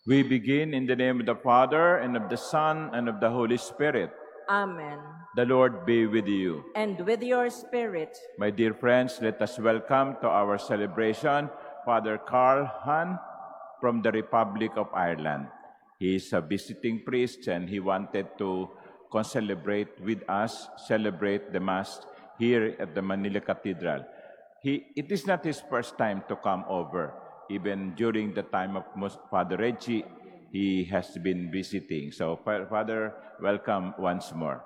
We begin in the name of the Father, and of the Son, and of the Holy Spirit. Amen. The Lord be with you. And with your spirit, My dear friends, let us welcome to our celebration Father Carl Hahn from the Republic of Ireland. He is a visiting priest and he wanted to celebrate with us, celebrate the Mass here at the Manila Cathedral. It is not his first time to come over. Even during the time of Father Reggie, he has been visiting. So, Father, welcome once more.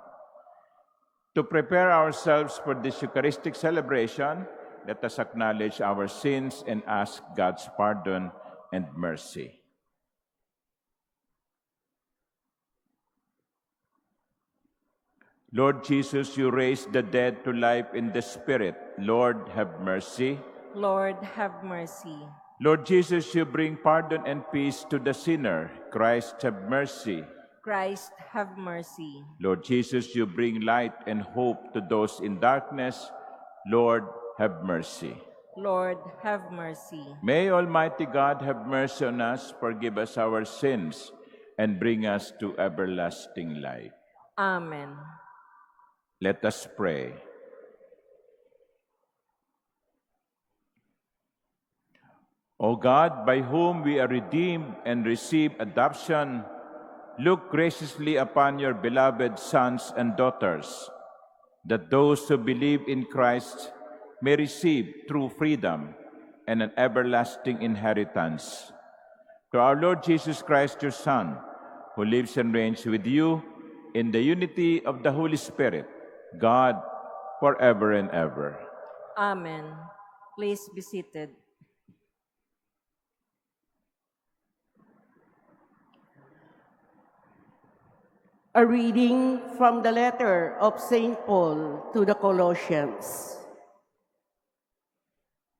To prepare ourselves for this Eucharistic celebration, let us acknowledge our sins and ask God's pardon and mercy. Lord Jesus, you raised the dead to life in the Spirit. Lord, have mercy. Lord, have mercy. Lord Jesus, you bring pardon and peace to the sinner. Christ, have mercy. Christ, have mercy. Lord Jesus, you bring light and hope to those in darkness. Lord, have mercy. Lord, have mercy. May Almighty God have mercy on us, forgive us our sins, and bring us to everlasting life. Amen. Let us pray. O God, by whom we are redeemed and receive adoption, look graciously upon your beloved sons and daughters, that those who believe in Christ may receive true freedom and an everlasting inheritance. To our Lord Jesus Christ, your Son, who lives and reigns with you in the unity of the Holy Spirit, God, forever and ever. Amen. Please be seated. A reading from the letter of St. Paul to the Colossians.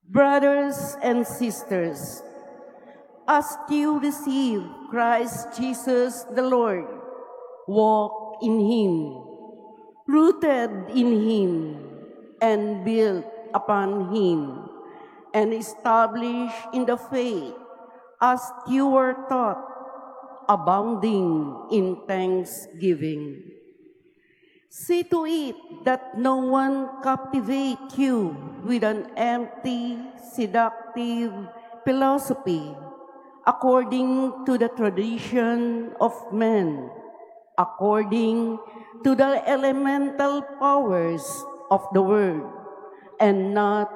Brothers and sisters, as you receive Christ Jesus the Lord, walk in Him, rooted in Him, and built upon Him, and established in the faith as you were taught, abounding in thanksgiving. See to it that no one captivate you with an empty, seductive philosophy, according to the tradition of men, according to the elemental powers of the world, and not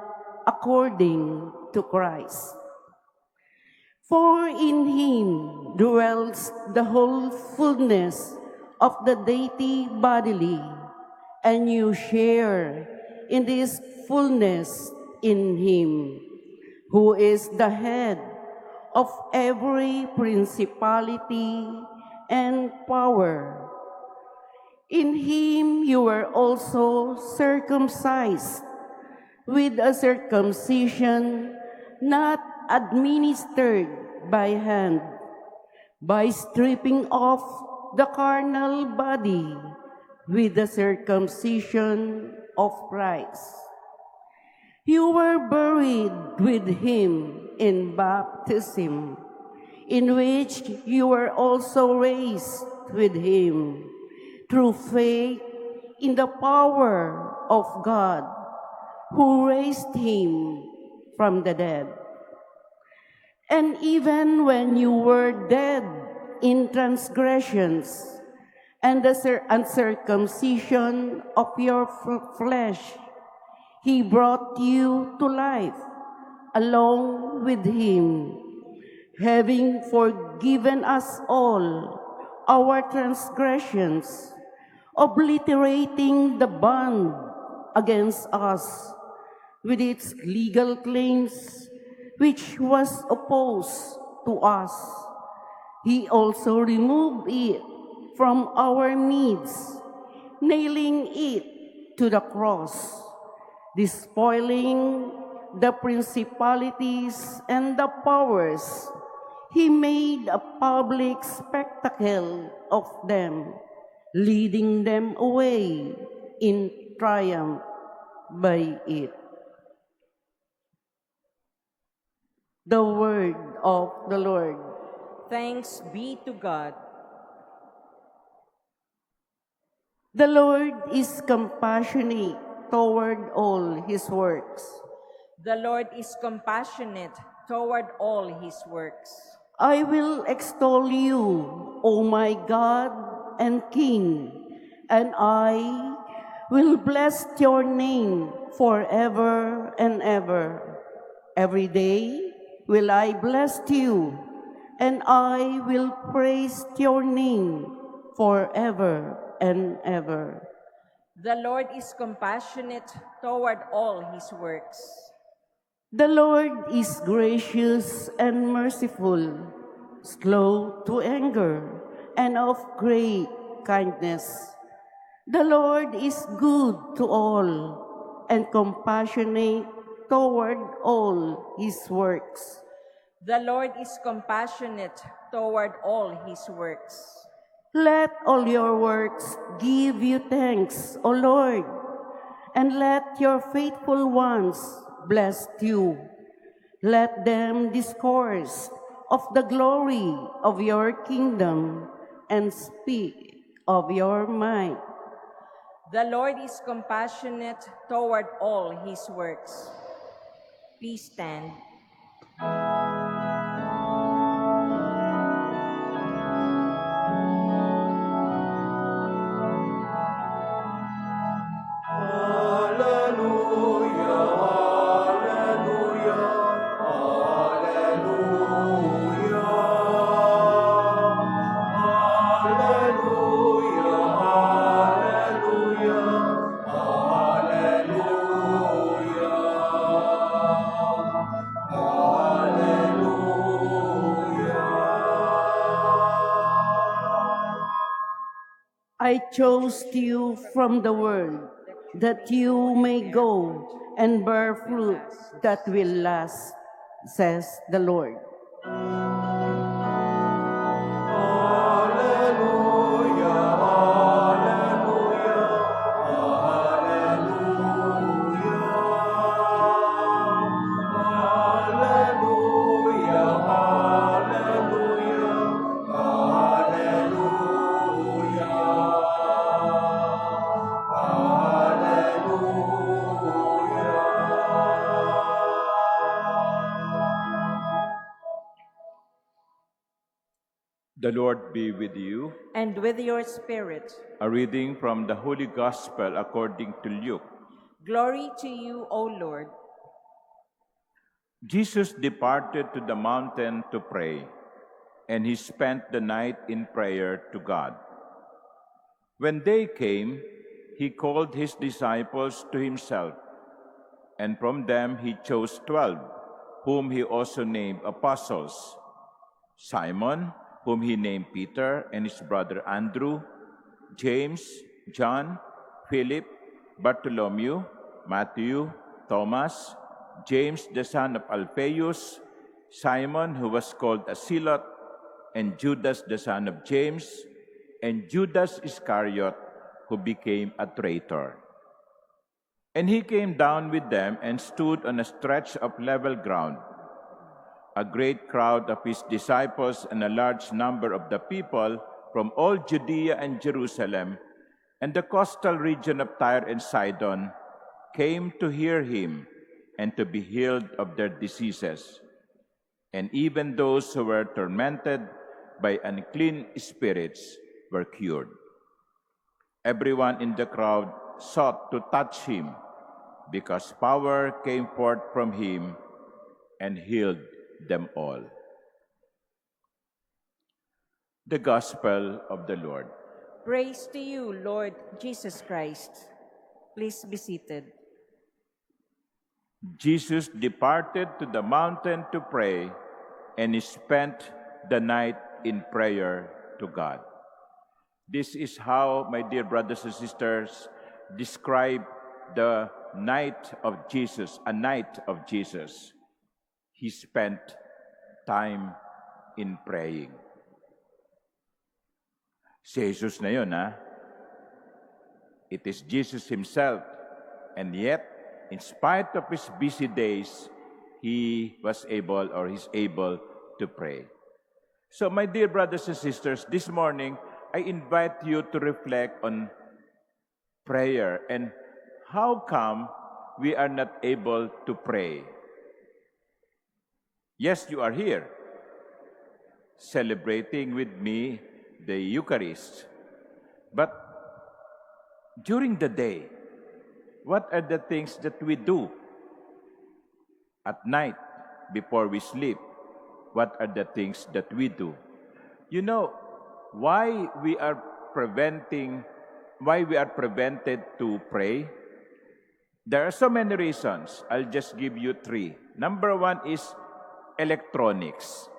according to Christ. For in Him dwells the whole fullness of the deity bodily, and you share in this fullness in Him, who is the head of every principality and power. In Him you were also circumcised with a circumcision not administered by hand, by stripping off the carnal body with the circumcision of Christ. You were buried with Him in baptism, in which you were also raised with Him through faith in the power of God, who raised Him from the dead. And even when you were dead in transgressions and the uncircumcision of your flesh, He brought you to life along with Him, having forgiven us all our transgressions, obliterating the bond against us with its legal claims, which was opposed to us. He also removed it from our midst, nailing it to the cross, despoiling the principalities and the powers. He made a public spectacle of them, leading them away in triumph by it. The word of the Lord. Thanks be to God. The Lord is compassionate toward all his works. The Lord is compassionate toward all his works. I will extol you, O my God and King, and I will bless your name forever and ever. Every day will I bless you, and I will praise your name forever and ever. The Lord is compassionate toward all his works. The Lord is gracious and merciful, slow to anger, and of great kindness. The Lord is good to all, and compassionate toward all his works. The Lord is compassionate toward all his works. Let all your works give you thanks, O Lord, and let your faithful ones bless you. Let them discourse of the glory of your kingdom and speak of your might. The Lord is compassionate toward all his works. Please stand. I chose you from the world, that you may go and bear fruit that will last, says the Lord. The Lord be with you. And with your spirit. A reading from the Holy Gospel according to Luke. Glory to you, O Lord. Jesus departed to the mountain to pray, and he spent the night in prayer to God. When day came, he called his disciples to himself, and from them he chose 12, whom he also named apostles: Simon, whom he named Peter, and his brother Andrew, James, John, Philip, Bartholomew, Matthew, Thomas, James the son of Alphaeus, Simon who was called a Zealot, and Judas the son of James, and Judas Iscariot, who became a traitor. And he came down with them and stood on a stretch of level ground. A great crowd of his disciples and a large number of the people from all Judea and Jerusalem and the coastal region of Tyre and Sidon came to hear him and to be healed of their diseases. And even those who were tormented by unclean spirits were cured. Everyone in the crowd sought to touch him, because power came forth from him and healed them all. The Gospel of the Lord. Praise to you, Lord Jesus Christ. Please be seated. Jesus departed to the mountain to pray, and he spent the night in prayer to God. This is how, my dear brothers and sisters, describe the night of Jesus, a night of Jesus. He spent time in praying. Si Jesus na yun, ha? It is Jesus himself. And yet, in spite of his busy days, he was able or he's able to pray. So, my dear brothers and sisters, this morning, I invite you to reflect on prayer and how come we are not able to pray. Yes, you are here, celebrating with me the Eucharist. But during the day, what are the things that we do? At night, before we sleep, what are the things that we do? You know, why we are prevented to pray? There are so many reasons. I'll just give you 3. Number 1 is electronics.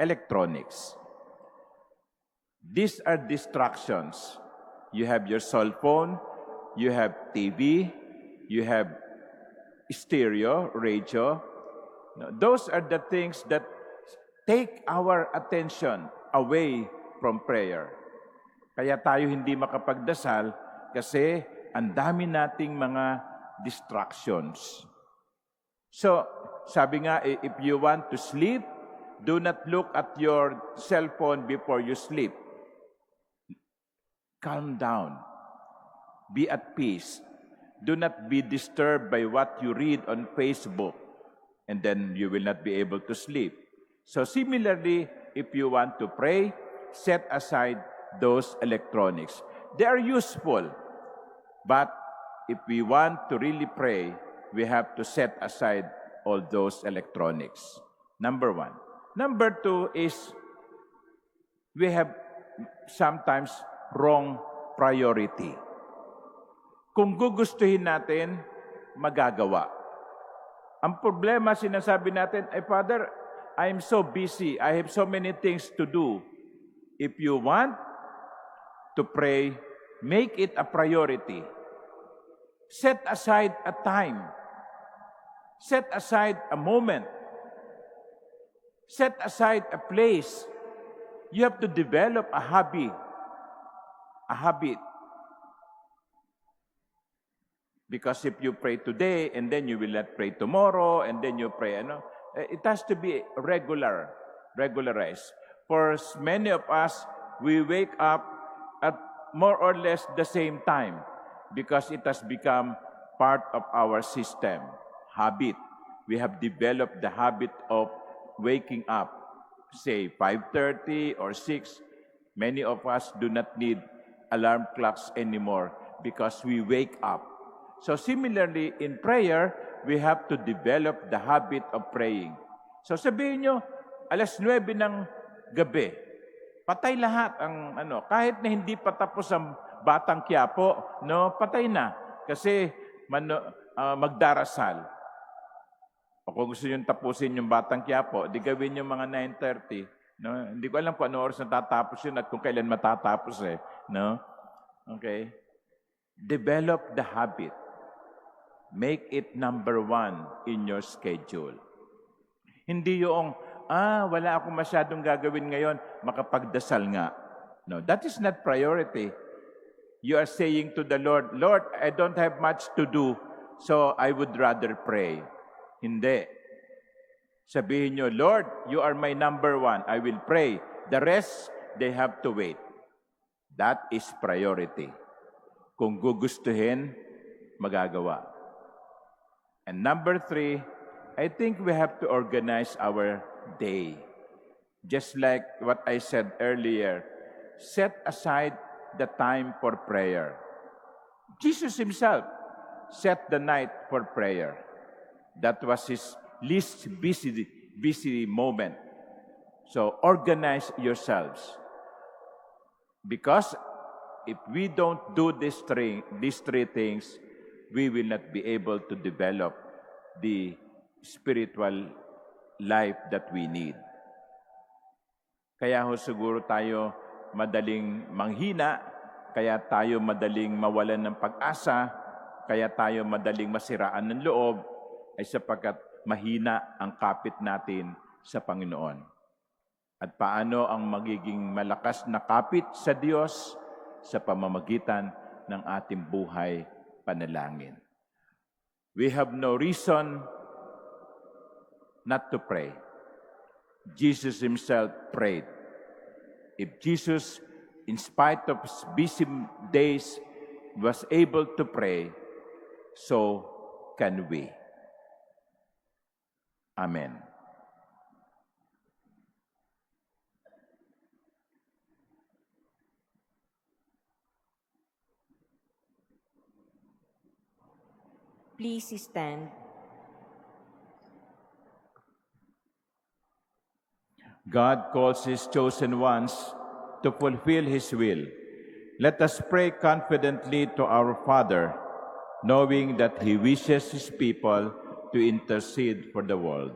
Electronics. These are distractions. You have your cell phone, you have TV, you have stereo, radio. Those are the things that take our attention away from prayer. Kaya tayo hindi makapagdasal kasi ang dami nating mga distractions. So, sabi nga, if you want to sleep, do not look at your cell phone before you sleep. Calm down. Be at peace. Do not be disturbed by what you read on Facebook, and then you will not be able to sleep. So similarly, if you want to pray, set aside those electronics. They are useful, but if we want to really pray, we have to set aside all those electronics. Number 1. Number 2 is we have sometimes wrong priority. Kung gugustuhin natin, magagawa. Ang problema, sinasabi natin, Father, I am so busy. I have so many things to do. If you want to pray, make it a priority. Set aside a time. Set aside a moment. Set aside a place. You have to develop a habit. Because if you pray today and then you will not pray tomorrow and then you pray, it has to be regularized. For many of us, we wake up at more or less the same time because it has become part of our system, habit. We have developed the habit of waking up, say 5:30 or 6. Many of us do not need alarm clocks anymore because we wake up. So similarly, in prayer, we have to develop the habit of praying. So sabihin nyo, 9:00 ng gabi, patay lahat ang kahit na hindi pa tapos ang Batang Quiapo, patay na kasi magdarasal. O kung gusto nyo tapusin yung Batang Quiapo, di gawin yung mga 9:30. Hindi ko alam kung ano oras natatapos yun at kung kailan matatapos Okay? Develop the habit. Make it number 1 in your schedule. Hindi yung, wala akong masyadong gagawin ngayon, makapagdasal nga. No, that is not priority. You are saying to the Lord, Lord, I don't have much to do, so I would rather pray. Hindi. Sabihin nyo, Lord, you are my number 1. I will pray. The rest, they have to wait. That is priority. Kung gugustuhin, magagawa. And number 3, I think we have to organize our day. Just like what I said earlier, set aside the time for prayer. Jesus himself set the night for prayer. That was his least busy moment. So organize yourselves. Because if we don't do these 3 things, we will not be able to develop the spiritual life that we need. Kaya siguro tayo madaling manghina, kaya tayo madaling mawalan ng pag-asa, kaya tayo madaling masiraan ng loob, ay sapagkat mahina ang kapit natin sa Panginoon. At paano ang magiging malakas na kapit sa Diyos sa pamamagitan ng ating buhay panalangin. We have no reason not to pray. Jesus himself prayed. If Jesus, in spite of his busy days, was able to pray, so can we. Amen. Please stand. God calls his chosen ones to fulfill his will. Let us pray confidently to our Father, knowing that he wishes his people to intercede for the world.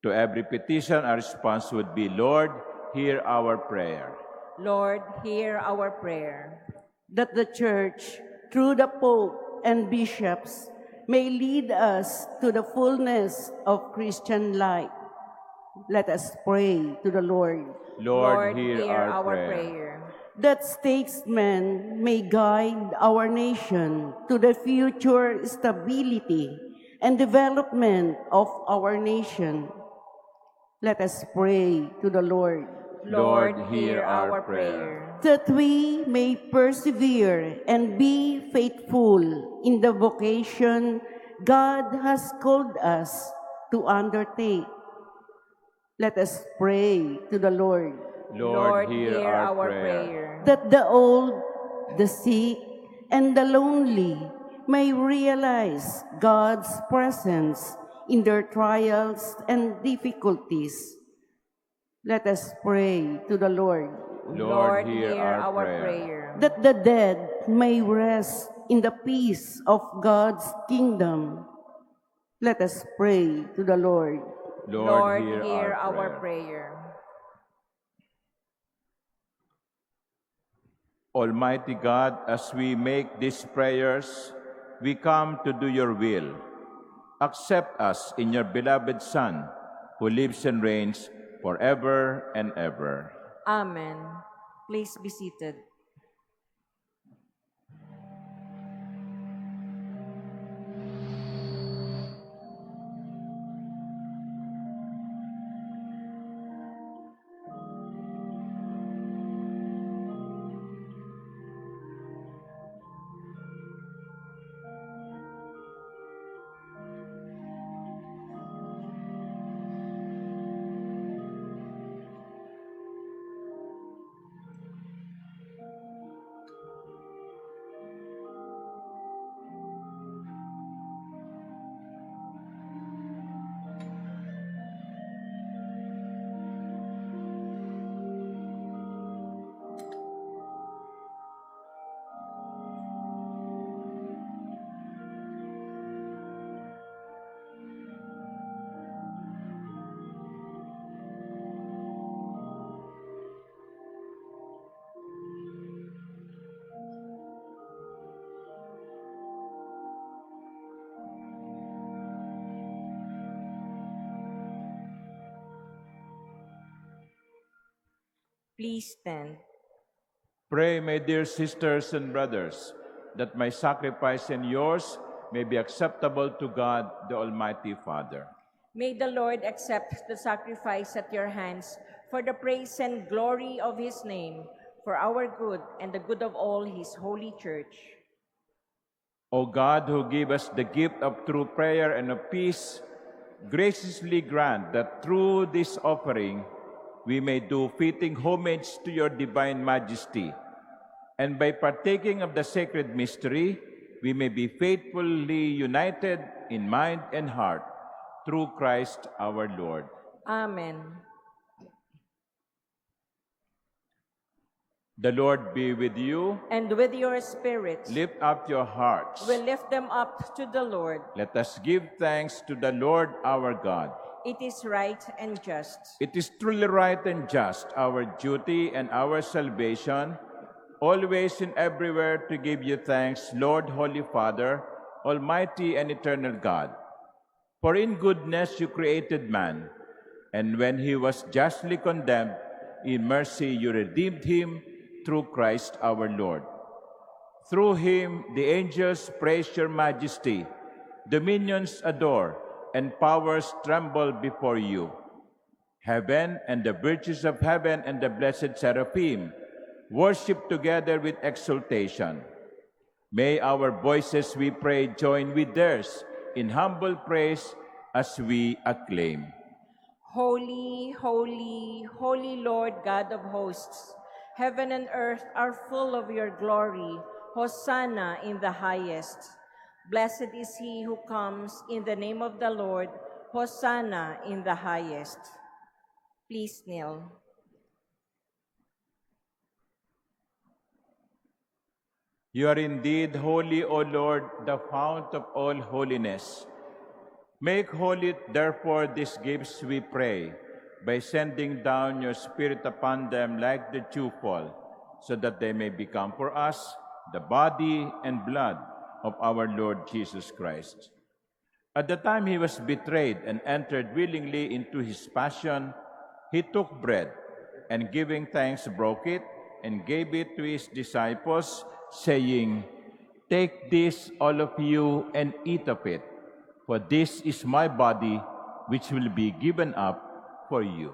To every petition, our response would be, Lord, hear our prayer. Lord, hear our prayer. That the Church, through the Pope and bishops, may lead us to the fullness of Christian life. Let us pray to the Lord. Lord, hear our prayer. That statesmen may guide our nation to the future stability and development of our nation. Let us pray to the Lord. Lord, hear our prayer. That we may persevere and be faithful in the vocation God has called us to undertake. Let us pray to the Lord. Lord, hear our prayer. That the old, the sick, and the lonely may realize God's presence in their trials and difficulties. Let us pray to the Lord. Lord, hear our prayer. That the dead may rest in the peace of God's kingdom. Let us pray to the Lord. Lord, hear our prayer. prayer. Almighty God, as we make these prayers, we come to do your will. Accept us in your beloved Son, who lives and reigns forever and ever. Amen. Please be seated. Please stand. Pray, my dear sisters and brothers, that my sacrifice and yours may be acceptable to God, the Almighty Father. May the Lord accept the sacrifice at your hands for the praise and glory of his name, for our good and the good of all his holy church. O God, who give us the gift of true prayer and of peace, graciously grant that through this offering we may do fitting homage to your divine majesty, and by partaking of the sacred mystery, we may be faithfully united in mind and heart through Christ our Lord. Amen. The Lord be with you. And with your spirit, Lift up your hearts. we lift them up to the Lord. Let us give thanks to the Lord our God. It is right and just. It is truly right and just, our duty and our salvation, always and everywhere to give you thanks, Lord, Holy Father, Almighty and eternal God. For in goodness you created man, and when he was justly condemned, in mercy you redeemed him through Christ our Lord. Through him the angels praise your majesty, dominions adore, and powers tremble before you. Heaven and the virtues of heaven and the blessed seraphim worship together with exultation. May our voices, we pray, join with theirs in humble praise as we acclaim. Holy, holy, holy Lord God of hosts, heaven and earth are full of your glory. Hosanna in the highest. Blessed is he who comes in the name of the Lord. Hosanna in the highest. Please kneel. You are indeed holy, O Lord, the fount of all holiness. Make holy, therefore, these gifts, we pray, by sending down your Spirit upon them like the dewfall, so that they may become for us the body and blood of our Lord Jesus Christ. At the time he was betrayed and entered willingly into his passion, he took bread, and giving thanks, broke it, and gave it to his disciples, saying, "Take this, all of you, and eat of it, for this is my body, which will be given up for you."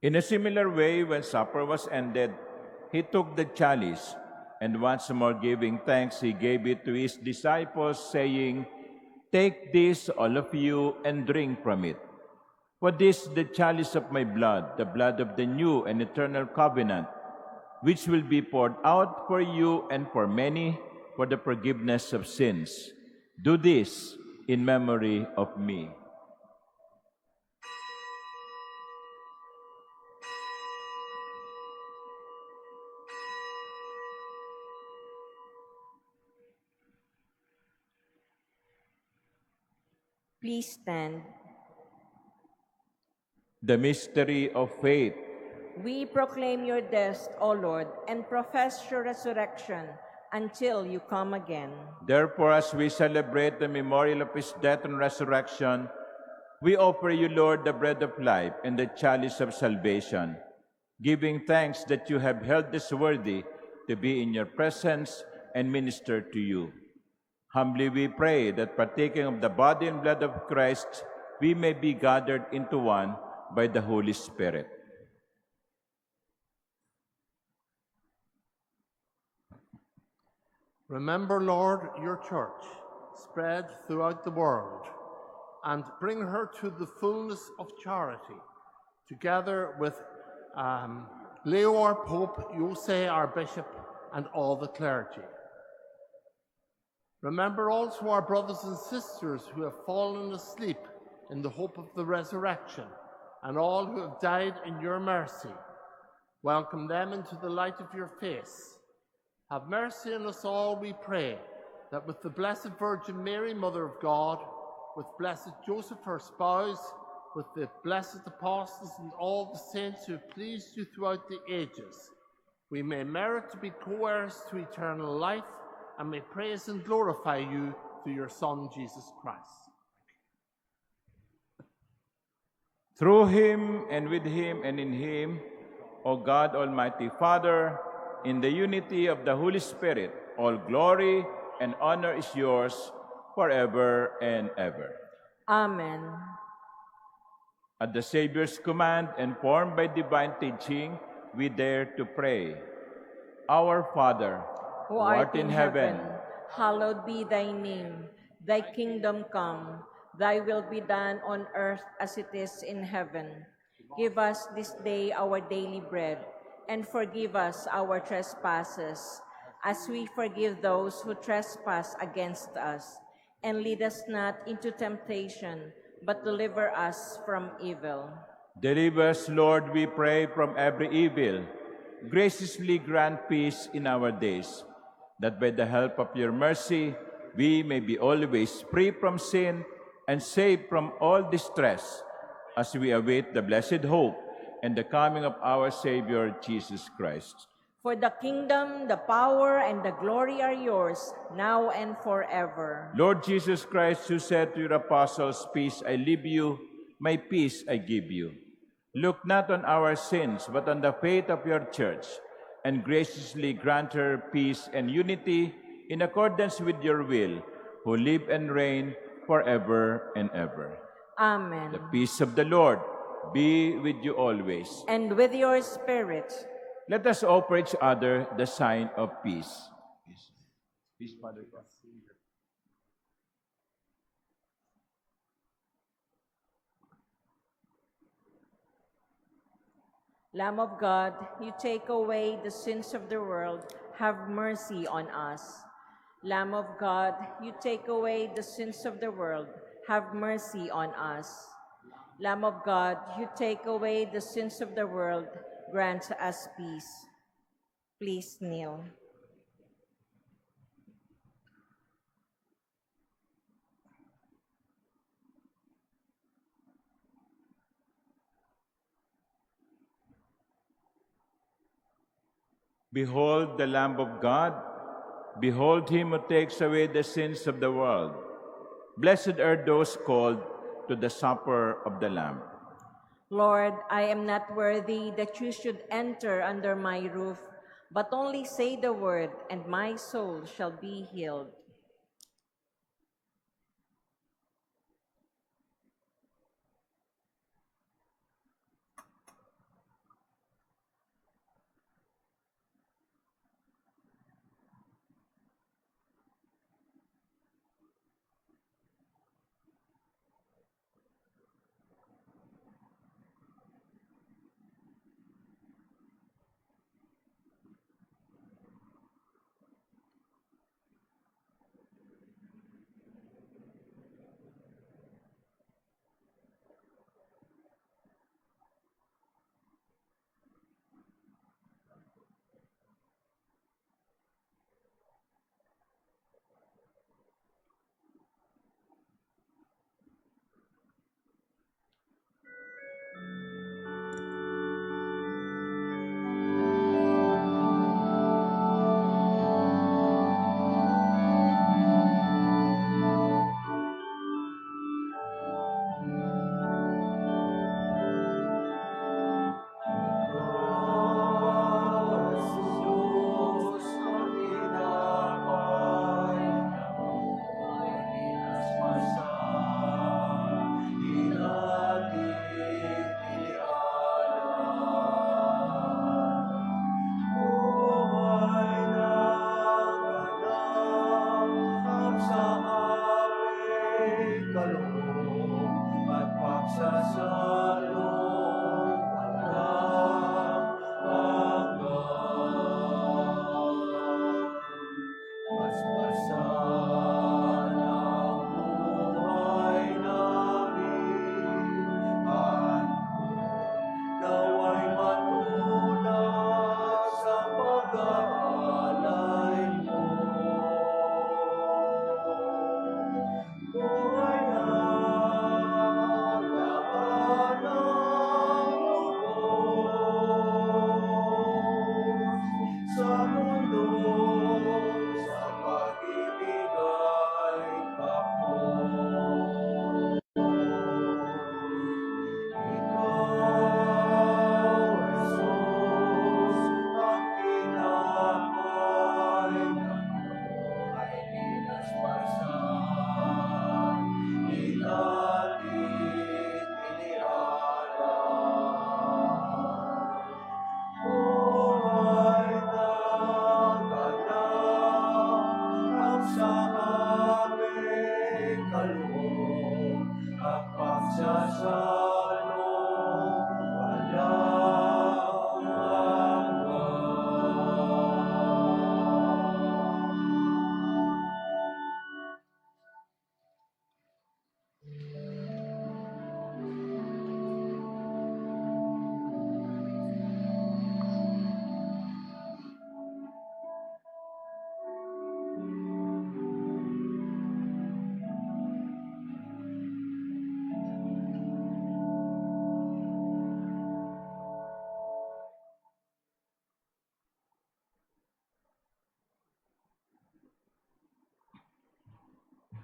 In a similar way, when supper was ended, he took the chalice, and once more giving thanks, he gave it to his disciples, saying, "Take this, all of you, and drink from it. For this is the chalice of my blood, the blood of the new and eternal covenant, which will be poured out for you and for many for the forgiveness of sins. Do this in memory of me." Please stand. The mystery of faith. We proclaim your death, O Lord, and profess your resurrection until you come again. Therefore, as we celebrate the memorial of his death and resurrection, we offer you, Lord, the bread of life and the chalice of salvation, giving thanks that you have held us worthy to be in your presence and minister to you. Humbly we pray that partaking of the body and blood of Christ, we may be gathered into one by the Holy Spirit. Remember, Lord, your church spread throughout the world, and bring her to the fullness of charity, together with Leo, our Pope, Yose, our Bishop, and all the clergy. Remember also our brothers and sisters who have fallen asleep in the hope of the resurrection, and all who have died in your mercy. Welcome them into the light of your face. Have mercy on us all, we pray, that with the Blessed Virgin Mary, Mother of God, with blessed Joseph, her spouse, with the blessed apostles and all the saints who have pleased you throughout the ages, we may merit to be co-heirs to eternal life, and may praise and glorify you through your Son, Jesus Christ. Through him, and with him, and in him, O God, Almighty Father, in the unity of the Holy Spirit, all glory and honor is yours forever and ever. Amen. At the Savior's command, and formed by divine teaching, we dare to pray. Our Father, Who art in heaven, hallowed be thy name. Thy kingdom come, thy will be done on earth as it is in heaven. Give us this day our daily bread, and forgive us our trespasses, as we forgive those who trespass against us. And lead us not into temptation, but deliver us from evil. deliver us, Lord, we pray, from every evil. Graciously grant peace in our days, that by the help of your mercy, we may be always free from sin and safe from all distress, as we await the blessed hope and the coming of our Savior, Jesus Christ. For the kingdom, the power, and the glory are yours, now and forever. Lord Jesus Christ, who said to your apostles, "Peace I leave you, my peace I give you," look not on our sins, but on the faith of your church, and graciously grant her peace and unity in accordance with your will, who live and reign forever and ever. Amen. The peace of the Lord be with you always. And with your spirit. Let us offer each other the sign of peace. Peace, Father God. Lamb of God, you take away the sins of the world, have mercy on us. Lamb of God, you take away the sins of the world, have mercy on us. Lamb of God, you take away the sins of the world, grant us peace. Please kneel. Behold the Lamb of God. Behold him who takes away the sins of the world. Blessed are those called to the supper of the Lamb. Lord, I am not worthy that you should enter under my roof, but only say the word, and my soul shall be healed.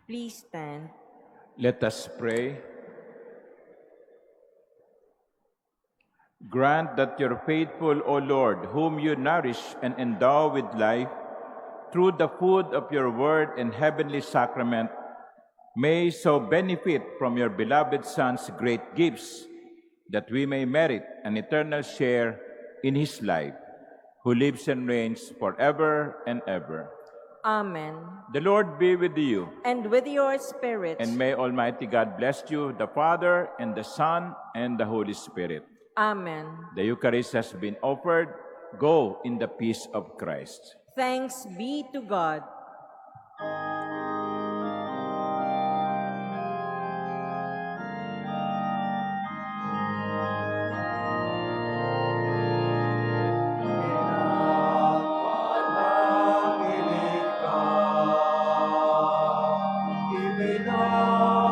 Please stand. Let us pray. Grant that your faithful, O Lord, whom you nourish and endow with life, through the food of your word and heavenly sacrament, may so benefit from your beloved Son's great gifts, that we may merit an eternal share in his life, who lives and reigns forever and ever. Amen. The Lord be with you, And with your spirit. and may Almighty God bless you, the Father, and the Son, and the Holy Spirit. Amen. The Eucharist has been offered. Go in the peace of Christ. Thanks be to God. Ibinah